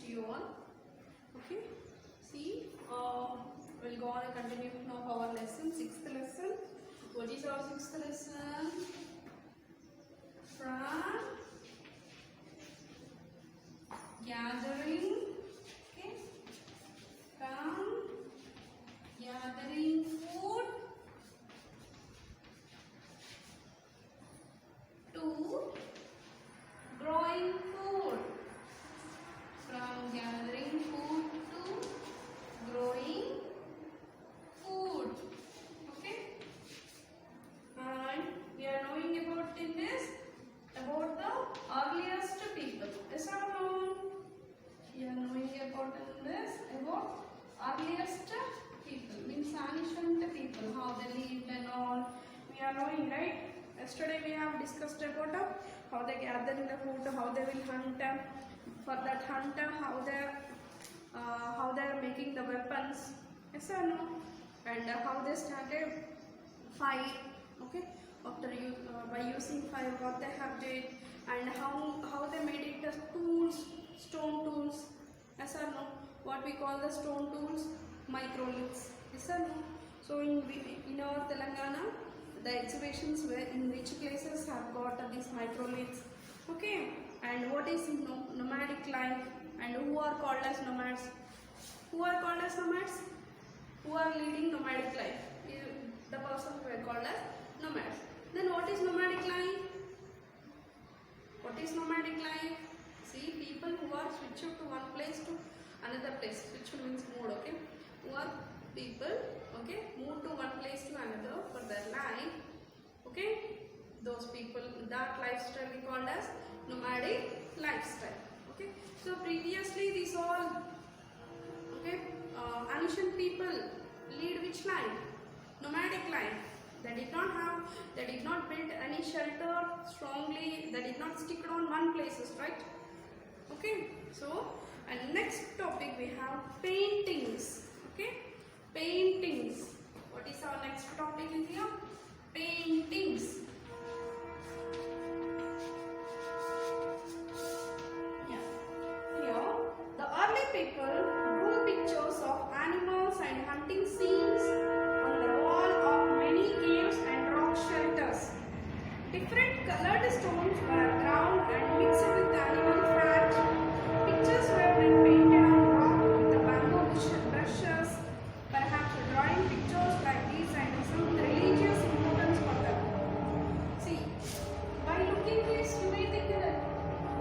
you all. Okay, see, we'll go on and continue now our lesson, sixth lesson. What is our sixth lesson? From gathering, okay, from gathering food to growing food. From gathering food to growing food. Okay. And we are knowing about in this about the earliest people. Yes or no? We are knowing about in this about earliest people, means ancient people, how they lived and all. We are knowing, right? Yesterday we have discussed about how they gather the food, how they will hunt. For that hunt, how they are making the weapons. Yes or no? And how they started fire. Okay. After by using fire, what they have did, and how they made it as tools, stone tools. Yes or no? What we call the stone tools, microliths. Yes or no? So in our Telangana, the exhibitions were in which places have got these microliths. Okay. And what is nomadic life, and who are called as nomads? Who are called as nomads? Who are leading nomadic life? The persons were called as nomads. Then what is nomadic life? What is nomadic life? See, people who are switched to one place to another place. Switch means moved, okay? Who are people, okay, moved to one place to another for their life, okay? Those people, that lifestyle we called as nomadic lifestyle. Okay. So previously these all, okay, ancient people lead which life? Nomadic life. They did not build any shelter strongly. They did not stick on one places, right? Okay. So, and next topic we have paintings. Okay, paintings. What is our next topic in here? Paintings. People drew pictures of animals and hunting scenes on the wall of many caves and rock shelters. Different colored stones were ground and mixed with animal fat. Pictures were then painted on rock with the bamboo brushes, perhaps drawing pictures like these and some religious importance for them. See, by looking this, you may think that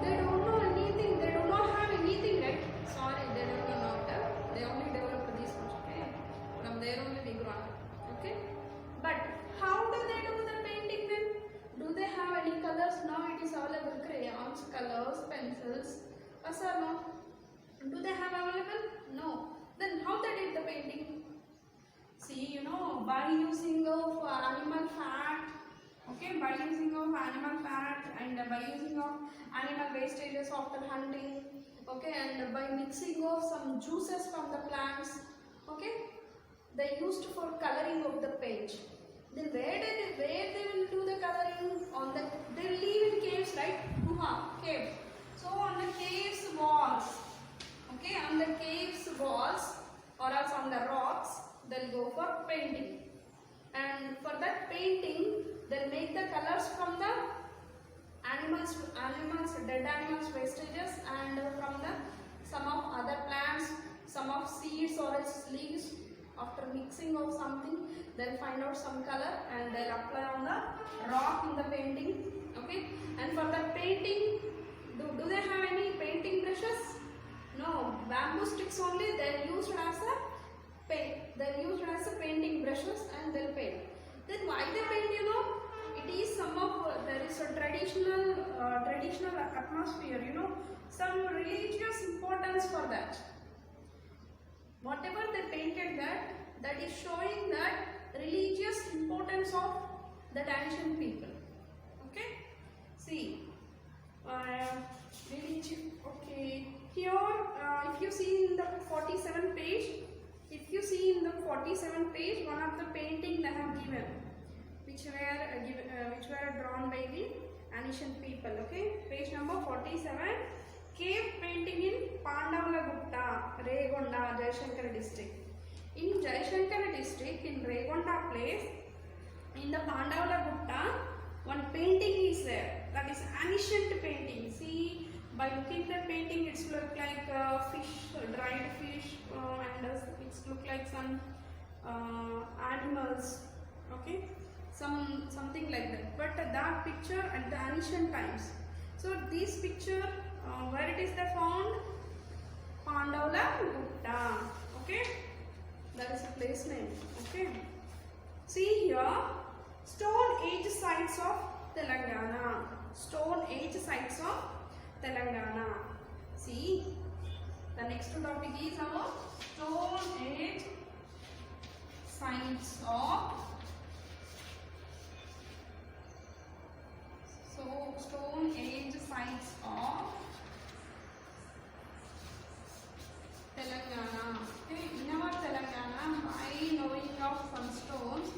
they don't know anything, they do not have anything, right? Sorry, they don't know not. They only developed this much, okay? From there only we grow up, okay? But how do they do the painting then? Do they have any colors? Now it is available crayons, colors, pencils. Yes or no? Do they have available? No. Then how they did the painting? See, by using of animal fat, okay, by using of animal fat and by using of animal wastages after hunting, okay, and by mixing of some juices from the plants, okay, they used for coloring of the page. Then where they will do the coloring? On the, they live in caves, right? Caves. So on the caves walls, okay, on the caves walls or else on the rocks, they'll go for painting. And for that painting, they'll make the colors from the dead animals wastages, and from the some of other plants, some of seeds or its leaves. After mixing of something, they'll find out some color and they'll apply on the rock in the painting. Okay, and for the painting, do they have any painting brushes? No, bamboo sticks only. They're used as a paint. They're used as a painting brushes and they'll paint. Then why they paint? It is some of there is a traditional atmosphere. Some religious importance for that. Whatever they painted, that is showing that religious importance of that ancient people. Okay. See, religion. Okay. Here, if you see in the 47 page, one of the painting they have given, which were drawn by the ancient people. Okay, page number 47. cave painting in Pandavalagutta, Regonda, Jayashankar district. In Jayashankar district, in Regonda place, in the Pandavalagutta, one painting is there. That is ancient painting. See, by looking at the painting, it's look like fish, dried fish, and it's look like some animals. Okay, something like that. But that picture at the ancient times. So this picture, where it is the found? Pandavalagutta. Okay, that is a place name. Okay, see here, stone age sites of Telangana. Stone age sites of Telangana. See, the next topic is our stone age sites of stone age sites of Telangana. Okay, in our Telangana, by knowing of some stones,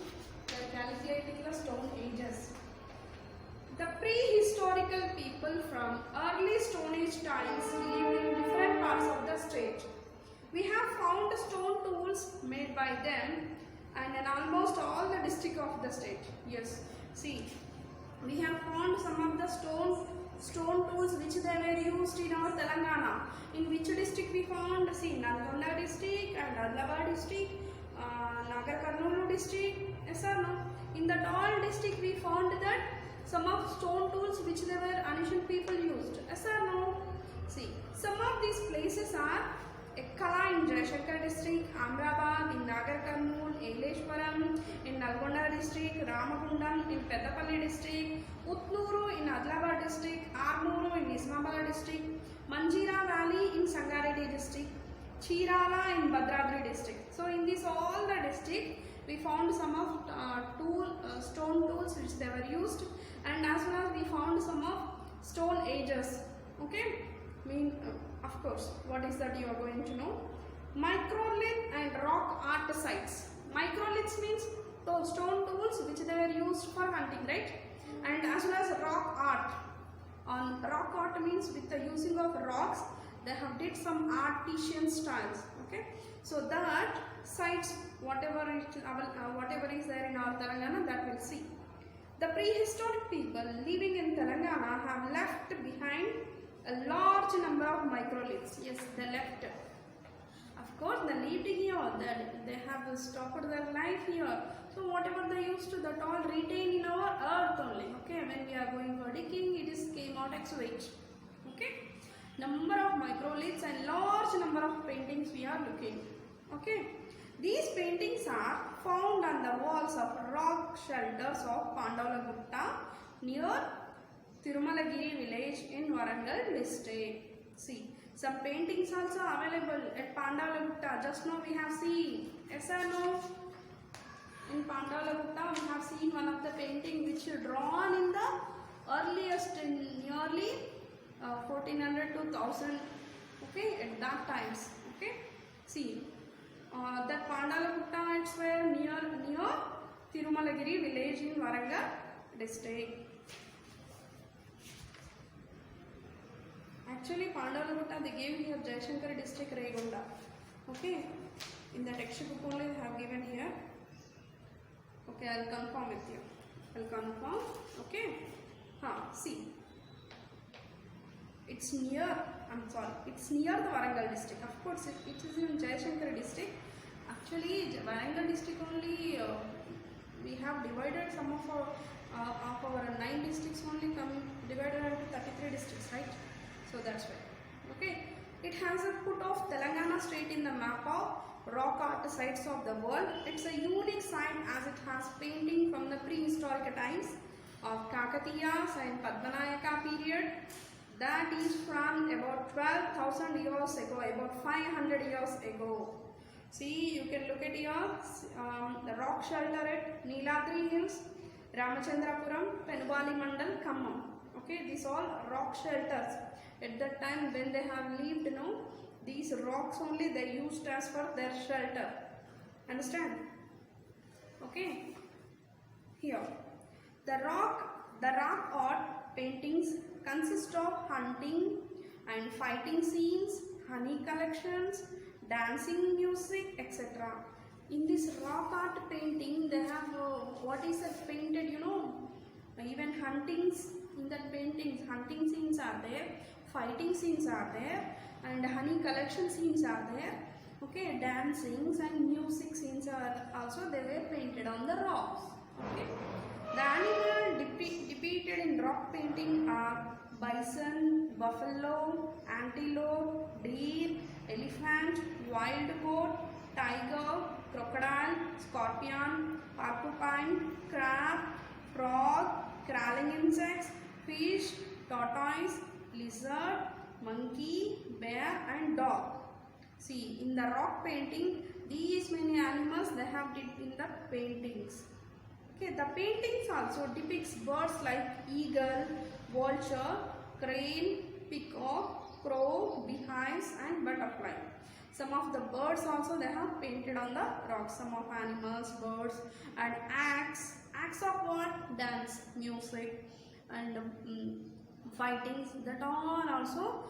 we are calculating the stone ages. The prehistorical people from early Stone Age times lived in different parts of the state. We have found stone tools made by them and in almost all the districts of the state. Yes, see, we have found some of the stone tools which they were used in our Telangana. In which district we found? See, Nalgonda district and Adlabad district, Nagar Karnool district. Yes or no? In that all district we found that some of stone tools which they were ancient people used. Yes or no? See, some of these places are Ekkala in Jayashankar district, Amrabad in Nagar Karnool, Eleshwaram in Nalgonda district, Ramagundam in Peddapalli district, Utnuru in Adlabad district, Armuru in Nismabad district, Manjira Valley in Sangareddy district, Chirala in Bhadradri district. So in this all the district we found some of stone tools which they were used, and as well as we found some of stone ages. Okay, of course, what is that you are going to know? Microlith and rock art sites. Microliths means stone tools which they were used for hunting, right? And as well as rock art. On rock art means with the using of rocks, they have did some artisan styles. Okay, so that sites, whatever is there in our Telangana, that we'll see. The prehistoric people living in Telangana have left behind a large number of microliths. Yes, they left. Of course, they lived here. They have stopped their life here. So whatever they used to, that all retained in our earth only. Okay, when we are going for digging, it is came out excavate. Okay, number of microliths and large number of paintings we are looking. Okay, these paintings are found on the walls of rock shelters of Pandavalagutta near Tirumalagiri village in Warangal district. See, some paintings also available at Pandavalagutta. Just now we have seen. Yes or no? In Pandavalagutta we have seen one of the painting which drawn in the earliest, in nearly 1400 to 1000. Okay, at that times. Okay, see, that Pandavalagutta, it's where near Tirumalagiri village in Warangal district. Actually, Pandavalagutta they gave here Jayashankar district, Regonda. Okay, in the textbook only they have given here. Okay, I'll confirm with you. Okay, see, it's near. It's near the Warangal district. Of course, it is in Jayashankar district. Actually, Warangal district only. We have divided some of our 9 districts only divided into 33 districts, right? So that's why. Okay, it has a put of Telangana state in the map of rock art sites of the world. It's a unique site as it has painting from the prehistoric times of Kakatiyas and Padmanayaka period. That is from about 12,000 years ago, about 500 years ago. See, you can look at here, the rock shelter at Neeladri Hills, Ramachandrapuram, Penubali Mandal, Khammam. Okay, these all rock shelters. At that time when they have lived, these rocks only they used as for their shelter. Understand? Okay. Here, the rock art paintings consist of hunting and fighting scenes, honey collections, dancing music, etc. In this rock art painting, they have what is that painted, even huntings in that paintings, hunting scenes are there, fighting scenes are there, and honey collection scenes are there. Okay, dancings and music scenes are also they were painted on the rocks. Okay, the animal depicted in rock painting are bison, buffalo, antelope, deer, elephant, wild goat, tiger, crocodile, scorpion, porcupine, crab, frog, crawling insects, fish, tortoise, lizard, monkey, bear and dog. See, in the rock painting, these many animals they have did in the paintings. Okay, the paintings also depicts birds like eagle, vulture, crane, peacock, crow, beehives and butterfly. Some of the birds also they have painted on the rocks. Some of animals, birds and axe. Axe of what? Dance, music and fightings. That all also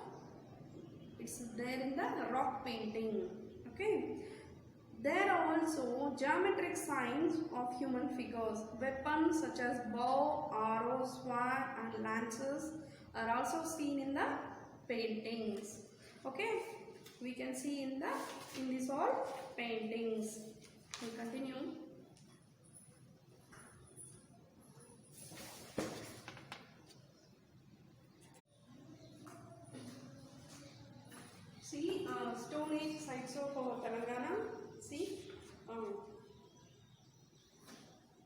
it's there in the rock painting. Okay. There are also geometric signs of human figures. Weapons such as bow, arrow, sword and lances are also seen in the paintings. Okay, we can see in these all paintings. We continue. See, Stone Age sites of Telangana. See,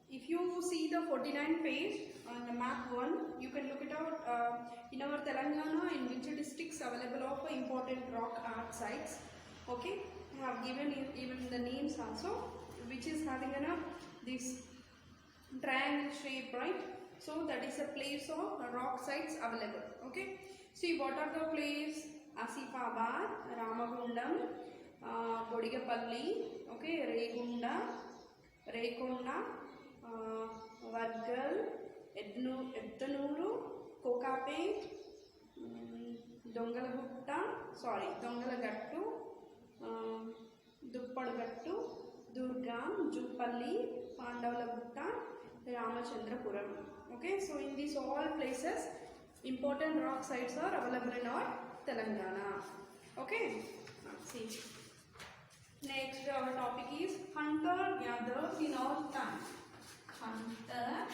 if you see the 49 page on the map 1, you can look it out in our Telangana in which districts available of important rock art sites. Okay, I have given even the names also, which is having this triangle shape, right? So that is a place of rock sites available. Okay, see what are the places? Asifabad, Ramagundam, Bodigapalli, okay, Regunda, Rekonda, Vargal, Eddanuru, Kokapet, Dongalagattu, Duppadagattu, Durgam, Jupalli, Pandavalagutta, Ramachandrapuram. Okay, so in these all places, important rock sites are available in our Telangana. Okay, let's see. Next, our topic is hunter-gatherers in our time. Hunter,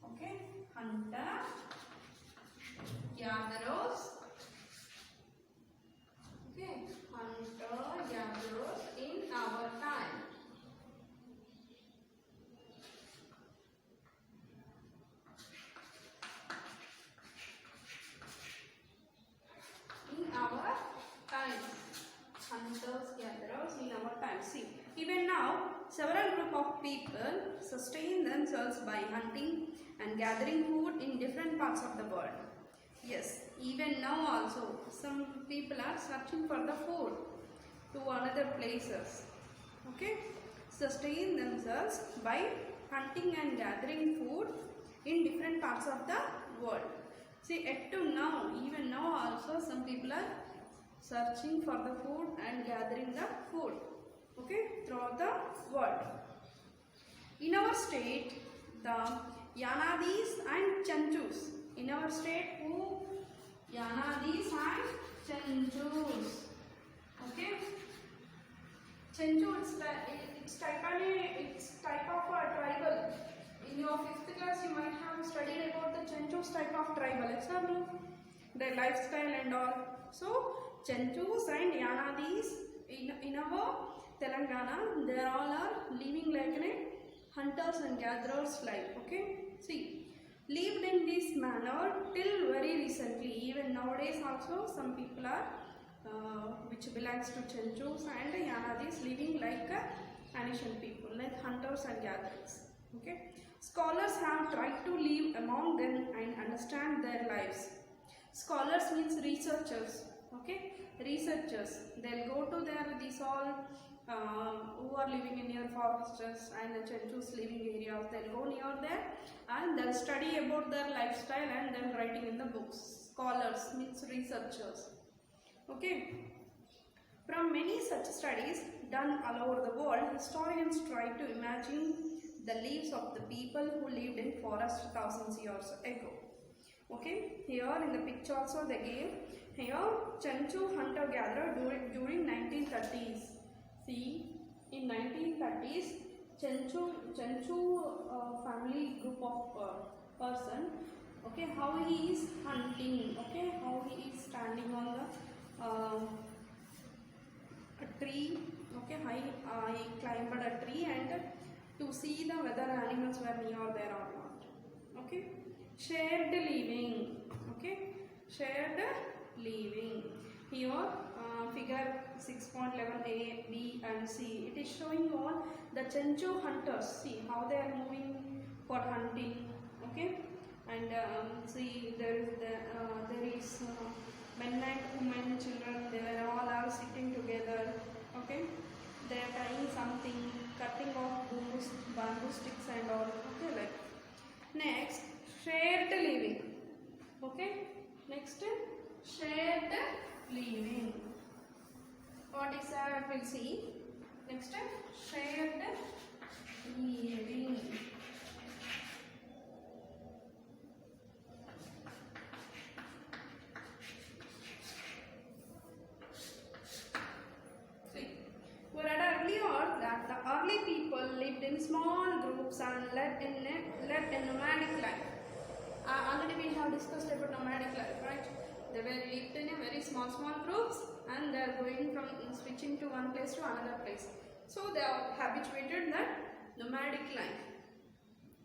okay, hunter-gatherers, okay, hunter-gatherers in our time. In our time. Hunters, gatherers in our time. See, even now, several group of people sustain themselves by hunting and gathering food in different parts of the world. Yes, even now also, some people are searching for the food to another places. Okay, sustain themselves by hunting and gathering food in different parts of the world. See, yet to now, even now also, some people are searching for the food and gathering the food, okay, throughout the world. In our state, the Yanadis and Chanchus. In our state, who? Yanadis and Chanchus. Okay. Chanchu, it's type of a tribal. In your 5th class, you might have studied about the Chanchus type of tribal. Yes or no? Their lifestyle and all. So, Chanchus and Yanadis in our Telangana, they all are living like hunters and gatherers life. Okay, see, lived in this manner till very recently. Even nowadays also some people are which belongs to Chanchus and Yanadis living like ancient people, like hunters and gatherers. Okay, scholars have tried to live among them and understand their lives. Scholars means researchers. Okay, researchers, they'll go to these all who are living in near forests and the Chanchus living areas, they'll go near there and they'll study about their lifestyle and then writing in the books. scholars, means researchers. Okay. From many such studies done all over the world, historians try to imagine the lives of the people who lived in forest thousands years ago. Okay, here in the picture also they gave here Chenchu hunter-gatherer during 1930s. See, in 1930s, Chenchu family group of person. Okay, how he is hunting. Okay, how he is standing on the a tree. Okay, he climbed a tree and to see the whether animals were near there or not. Okay, shared living. Okay, shared living. Here figure 6.11 A, B and C. It is showing all the Chenchu hunters. See how they are moving for hunting. Okay, and see there is men and women, children. They all are sitting together. Okay, they are trying something, cutting off bamboo sticks and all. Okay, like next shared living. Okay, next shared living. What is that? We'll see. Next shared living. We read earlier that the early people lived in small groups and led a nomadic life. Already we have discussed about nomadic life, right? They were lived in a very small groups and they are going from switching to one place to another place. So they are habituated that nomadic life.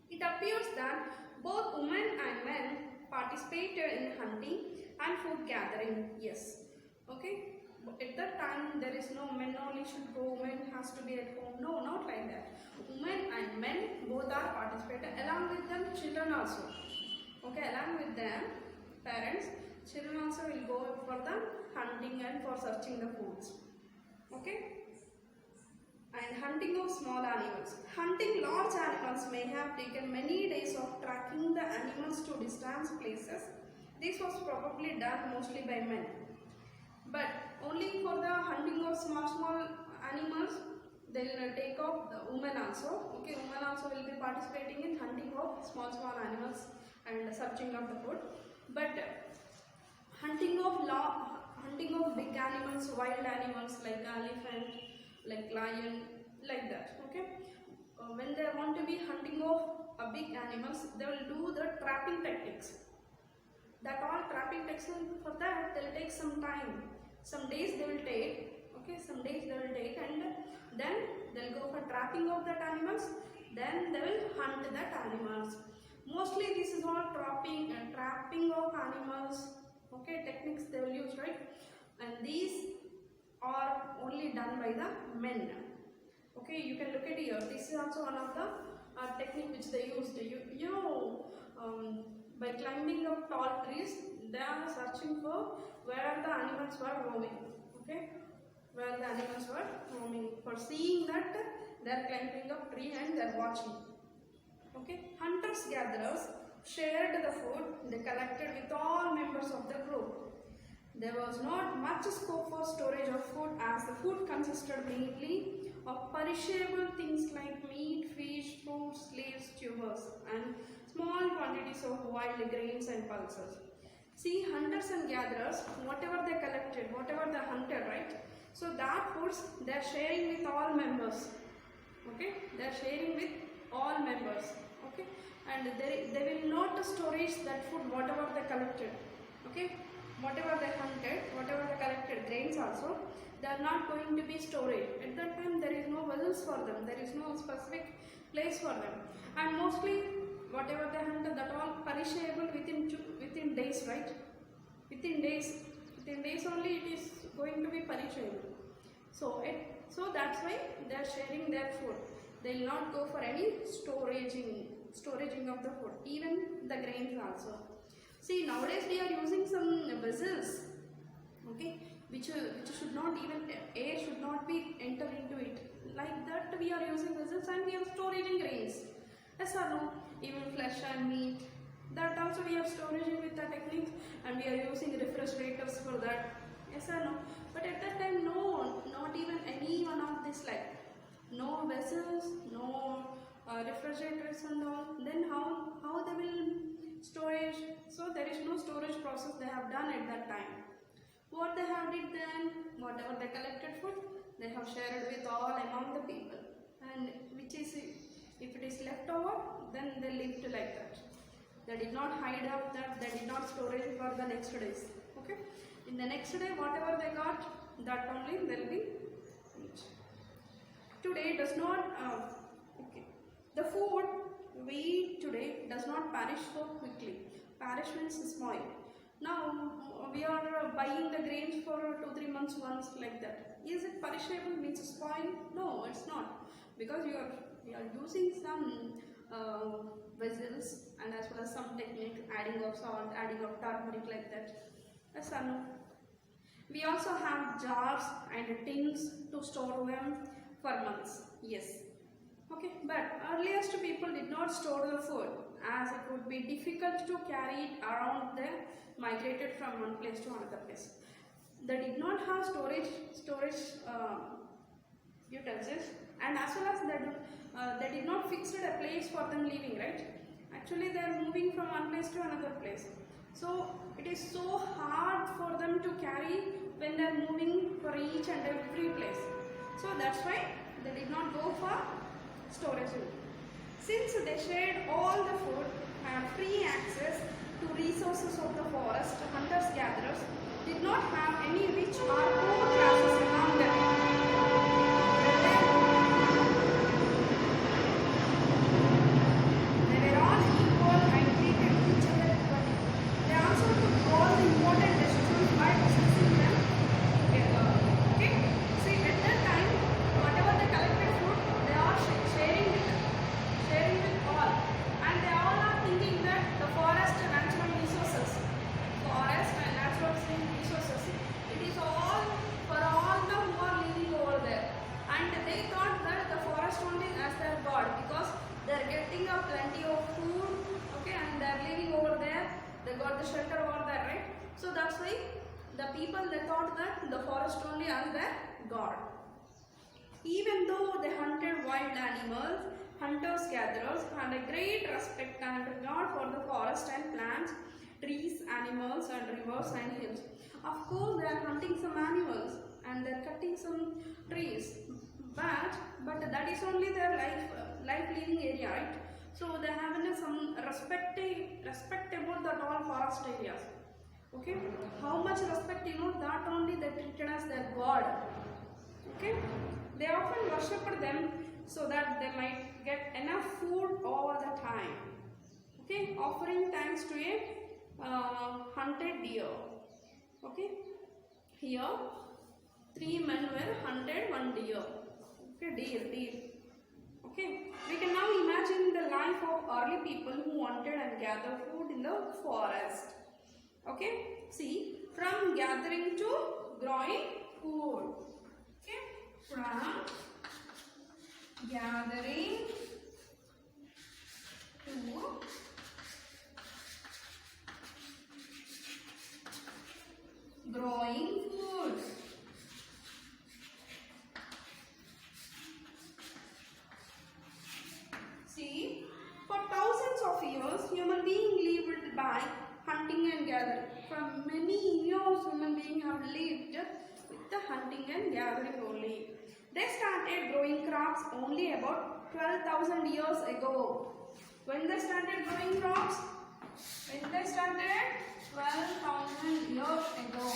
It appears that both women and men participated in hunting and food gathering. Yes. Okay. But at that time there is no men only should go, women has to be at home. No, not like that. Women and men both are participated, along with them children also. Okay, along with them parents, children also will go for the hunting and for searching the foods. Okay. And hunting of small animals. Hunting large animals may have taken many days of tracking the animals to distant places. This was probably done mostly by men. But only for the hunting of small animals, they will take off the women also. Okay, women also will be participating in hunting of small animals and searching of the food. But hunting of big animals, wild animals like elephant, like lion, like that. Okay, when they want to be hunting of big animals, they will do the trapping techniques. That all trapping techniques, for that they will take some time. Some days they will take. Okay, some days they will take, and then they will go for trapping of that animals. Then they will hunt that animals. Mostly this is all trapping of animals. Okay, techniques they will use, right? And these are only done by the men. Okay, you can look at here. This is also one of the technique which they used. By climbing up tall trees, they are searching for where the animals were roaming. Okay, where the animals were roaming. For seeing that, they are climbing up tree and they are watching. Okay, hunters gatherers shared the food they collected with all members of the group. There was not much scope for storage of food, as the food consisted mainly of perishable things like meat, fish, fruits, leaves, tubers, and small quantities of wild grains and pulses. See, hunters and gatherers, whatever they collected, whatever they hunted, right? So that foods they are sharing with all members. Okay, they are sharing with all members. Okay, and they will not storage that food, whatever they collected. Okay, whatever they hunted, whatever they collected, grains also, they are not going to be storage. At that time there is no vessels for them, there is no specific place for them, and mostly whatever they hunted, that all perishable within days, right? Within days only it is going to be perishable. So that's why they are sharing their food. They will not go for any storaging of the food, even the grains also. See, nowadays we are using some vessels, okay, which should not even, air should not be enter into it. Like that we are using vessels and we are storing grains. Yes or no? Even flesh and meat, that also we are storing with the techniques. and we are using refrigerators for that. Yes or no? But at that time, no, not even any one of this like no vessels, no refrigerators and all. Then how they will storage? So there is no storage process they have done at that time. What they have did then, whatever they collected food, they have shared with all among the people, and which is if it is left over, then they lived like that. They did not hide up that, they did not store it for the next days. Okay, in the next day whatever they got, that only they will be eat. Today does not okay, the food we eat today does not perish so quickly. Perish means spoil. Now we are buying the grains for 2-3 months once like that. Is it perishable means spoil? No, it's not, because we are using some vessels and as well as some technique, adding of salt, adding of turmeric like that. Yes or no? We also have jars and tins to store them for months. Yes. Okay, but earliest people did not store the food as it would be difficult to carry it around. They migrated from one place to another place. They did not have storage utensils, and as well as they did not fix a place for them living, right? Actually they are moving from one place to another place. So it is so hard for them to carry when they are moving for each and every place. So that's why they did not go for storage. Since they shared all the food and free access to resources of the forest, hunters-gatherers did not have any rich or poor classes among them. They were all equal and treated each other equally. They also took all the important decisions by discussing them together. Okay? See, at that time, whatever they collected food, they are sharing with all. And they all are thinking that the forest and natural resources, it is all for all the who are living over there. And they thought that the forest only as their god, because they are getting a plenty of food, okay, and they are living over there. They got the shelter over there, right? So that's why the people, they thought that the forest only as their god. Even though they hunted wild animals, hunters-gatherers had a great respect and regard for the forest and plants, trees, animals and rivers and hills. Of course they are hunting some animals and they are cutting some trees, but that is only their life living area, right? So they have some respect about that all forest areas. Okay, how much respect, that only they treated as their god. Okay, they often worshipped them so that they might get enough food all the time. Okay, offering thanks to a hunted deer. Okay, here 3 men were hunted, 1 deer. Okay, deer. Okay, we can now imagine the life of early people who hunted and gathered food in the forest. Okay, see, from gathering to growing food. Okay, from gathering to growing food. See, for thousands of years, human beings lived by hunting and gathering. For many years, human beings have lived with the hunting and gathering only. They started growing crops only about 12,000 years ago. When they started growing crops? When they started 12,000 years ago.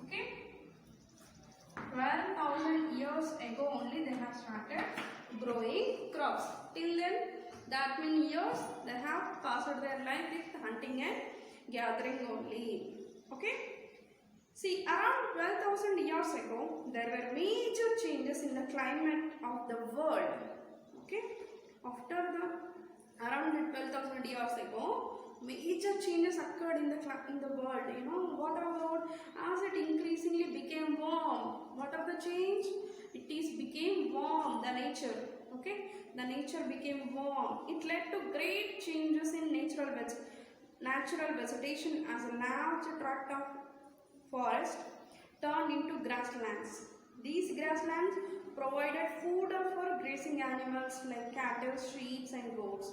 Okay? 12,000 years ago only they have started growing crops. Till then, that many years they have passed their life with hunting and gathering only. Okay? See, around 12,000 years ago, there were major changes in the climate of the world. Okay? After around 12,000 years ago, major changes occurred in the world. What about as it increasingly became warm? What are the change? It became warm, the nature. Okay? The nature became warm. It led to great changes in natural natural vegetation as a large tract of forest turned into grasslands. These grasslands provided food for grazing animals like cattle, sheep and goats.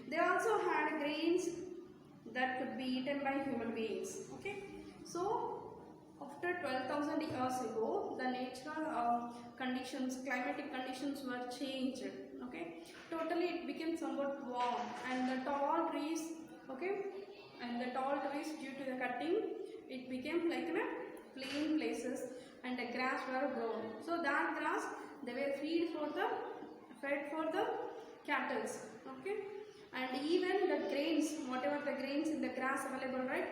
They also had grains that could be eaten by human beings. Okay, so after 12,000 years ago, the natural conditions, climatic conditions were changed. Okay, totally it became somewhat warm, and the tall trees, okay, and the tall trees due to the cutting, it became like plain places, and the grass were grown. So that grass they were fed for the cattle. Okay, and even the grains, whatever the grains in the grass available, right,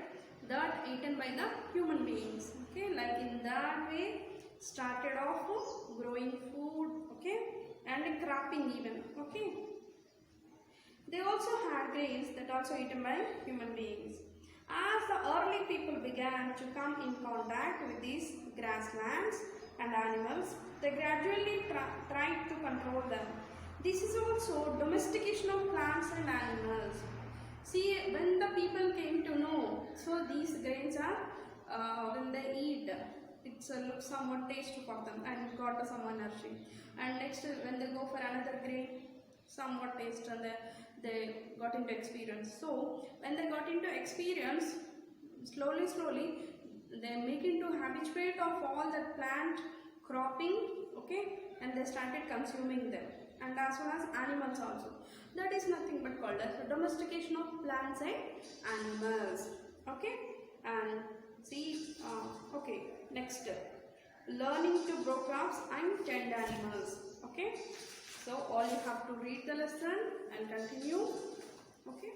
that eaten by the human beings. Okay, like in that way started off growing food, okay, and cropping even. Okay, they also had grains that also eaten by human beings. As the early people began to come in contact with these grasslands and animals, they gradually tried to control them. This is also domestication of plants and animals. See, when the people came to know, so these grains are, when they eat, it looks somewhat tasty for them and got some energy. And next, when they go for another grain, somewhat taste, and they got into experience. So when they got into experience, slowly they make into habituate of all the plant cropping, okay, and they started consuming them, and as well as animals also. That is nothing but called as domestication of plants and animals. Okay, and see, okay, next, learning to grow crops and tend animals. Okay, so all you have to read the lesson and continue. Okay.